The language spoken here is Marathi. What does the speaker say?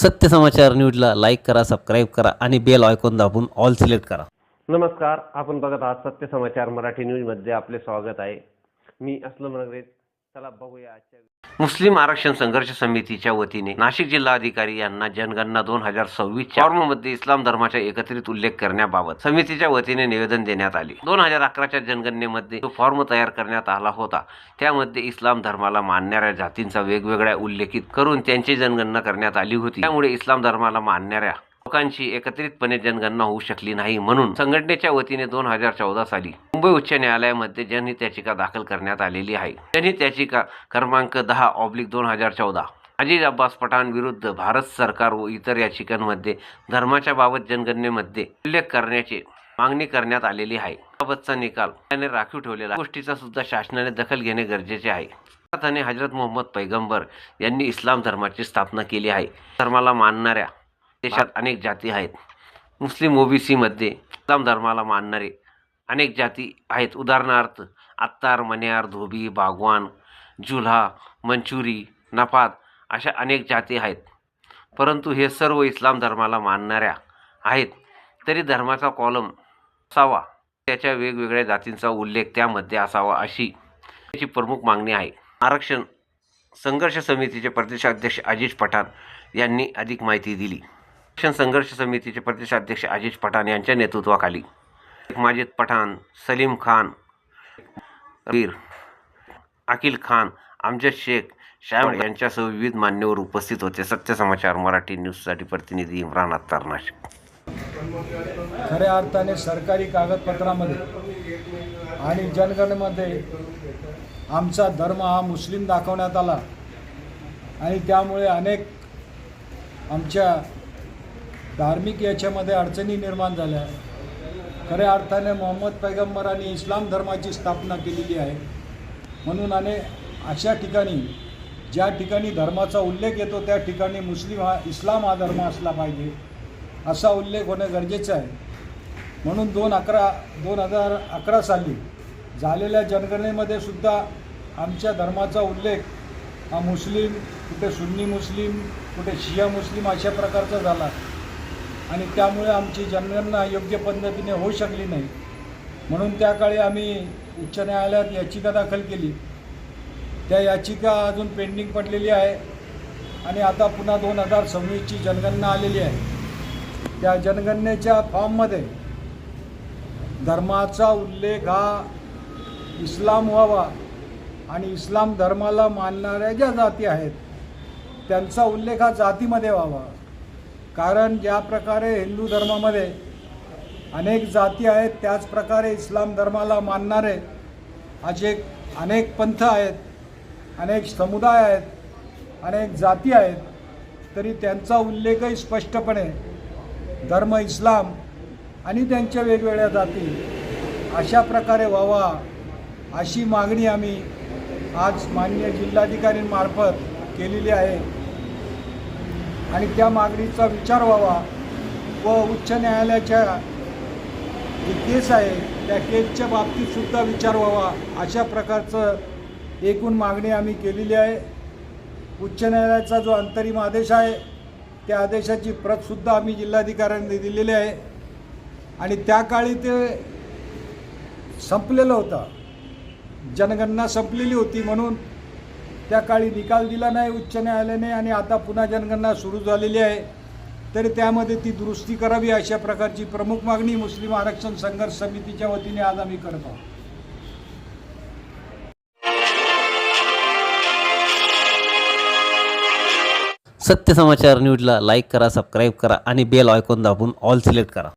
सत्य समाचार न्यूजला लाईक करा, सबस्क्राईब करा आणि बेल आयकॉन दाबून ऑल सिलेक्ट करा. नमस्कार, आपण बघत आहात सत्य समाचार मराठी न्यूजमध्ये आपले स्वागत आहे. मी असलम नगरे. चला बघूया आजच्या. मुस्लिम आरक्षण संघर्ष समितीच्या वतीने नाशिक जिल्हाधिकारी यांना जनगणना 2026 फॉर्ममध्ये इस्लाम धर्माचा एकत्रित उल्लेख करण्याबाबत समितीच्या वतीने निवेदन देण्यात आले. 2011च्या जनगणनेमध्ये जो फॉर्म तयार करण्यात आला होता त्यामध्ये इस्लाम धर्माला मानणाऱ्या जातींचा वेगवेगळ्या उल्लेखित करून त्यांची जनगणना करण्यात आली होती. त्यामुळे इस्लाम धर्माला मानणाऱ्या लोकांची एकत्रितपणे जनगणना होऊ शकली नाही, म्हणून संघटनेच्या वतीने 2014 साली मुंबई उच्च न्यायालयामध्ये जनहित याचिका दाखल करण्यात आलेली आहे. जनहित याचिका क्रमांक 10/2014 अजीज अब्बास पठाण विरुद्ध भारत सरकार व इतर याचिकांमध्ये धर्माच्या बाबत जनगणनेमध्ये उल्लेख करण्याची मागणी करण्यात आलेली आहे. याबाबतचा निकाल त्याने राखीव ठेवलेला गोष्टीचा सुद्धा शासनाने दखल घेणे गरजेचे आहे. भारताने हजरत मोहम्मद पैगंबर यांनी इस्लाम धर्माची स्थापना केली आहे. धर्माला मानणाऱ्या देशात अनेक जाती आहेत. मुस्लिम ओबीसी मध्ये इस्लाम धर्माला मानणारे अनेक जाती आहेत. उदाहरणार्थ अत्तार, मन्यार, धोबी, बागवान, जुल्हा, मंचुरी, नफाद अशा अनेक जाती आहेत. परंतु हे सर्व इस्लाम धर्माला मानणाऱ्या आहेत. तरी धर्माचा कॉलम असावा, त्याच्या वेगवेगळ्या जातींचा उल्लेख त्यामध्ये असावा अशी त्याची प्रमुख मागणी आहे. आरक्षण संघर्ष समितीचे प्रदेशाध्यक्ष अजीज पठाण यांनी अधिक माहिती दिली. आरक्षण संघर्ष समितीचे प्रदेशाध्यक्ष अजीज पठाण यांच्या नेतृत्वाखाली माजिद पठाण, सलीम खान, वीर, अकील खान, अमजद शेख, शाह यांच्यासह विविध मान्यवर उपस्थित होते. सत्य समाचार मराठी न्यूजसाठी प्रतिनिधी इम्रान अत्तार, नाशिक. खऱ्या अर्थाने सरकारी कागदपत्रामध्ये आणि जनगणनेमध्ये आमचा धर्म हा मुस्लिम दाखवण्यात आला आणि त्यामुळे अनेक आमच्या धार्मिक याच्यामध्ये अडचणी निर्माण झाल्या. खऱ्या अर्थाने मोहम्मद पैगंबरांनी इस्लाम धर्माची स्थापना केलेली आहे, म्हणून अशा ठिकाणी ज्या ठिकाणी धर्माचा उल्लेख येतो त्या ठिकाणी इस्लाम हा धर्म असला पाहिजे असा उल्लेख होणं गरजेचं आहे. म्हणून 2011 साली झालेल्या जनगणनेमध्ये सुद्धा आमच्या धर्माचा उल्लेख हा मुस्लिम, कुठे सुन्नी मुस्लिम, कुठे शिया मुस्लिम अशा प्रकारचा झाला आणि त्यामुळे आमची जनगणना योग्य पद्धतीने होऊ शकली नाही. म्हणून त्या काळी आम्ही उच्च न्यायालयात याचिका दाखल केली. त्या याचिका अजून पेंडिंग पडलेली आहे आणि आता पुन्हा 2026ची जनगणना आलेली आहे. त्या जनगणनेच्या फॉर्ममध्ये धर्माचा उल्लेख हा इस्लाम व्हावा आणि इस्लाम धर्माला मानणाऱ्या ज्या जाती आहेत त्यांचा उल्लेख हा जातीमध्ये व्हावा. कारण ज्या प्रकारे हिंदू धर्मामध्ये अनेक जाती आहेत त्याच प्रकारे इस्लाम धर्माला मानणारे असे अनेक पंथ आहेत, अनेक समुदाय आहेत, अनेक जाती आहेत. तरी त्यांचा उल्लेखही स्पष्टपणे धर्म इस्लाम आणि त्यांच्या वेगवेगळ्या जाती अशा प्रकारे व्हावा अशी मागणी आम्ही आज माननीय जिल्हाधिकाऱ्यांमार्फत केलेली आहे आणि त्या मागणीचा विचार व्हावा व उच्च न्यायालयाच्या जी केस आहे त्या केसच्या बाबतीत सुद्धा विचार व्हावा अशा प्रकारचं एकूण मागणी आम्ही केलेली आहे. उच्च न्यायालयाचा जो अंतरिम आदेश आहे त्या आदेशाची प्रतसुद्धा आम्ही जिल्हाधिकाऱ्यांनी दिलेली आहे आणि त्या काळी ते संपलेलं होतं, जनगणना संपलेली होती म्हणून त्या काळी निकाल दिला नाही उच्च न्यायालयाने आणि आता पुन्हा जनगणना सुरू झालेली आहे. तरी त्यामध्ये ती दुरुस्ती करावी अशा प्रकारची प्रमुख मागणी मुस्लिम आरक्षण संघर्ष समितीच्या वतीने आज आम्ही करत आहोत. सत्य समाचार न्यूजला लाईक करा, सबस्क्राईब करा आणि बेल आयकॉन दाबून ऑल सिलेक्ट करा.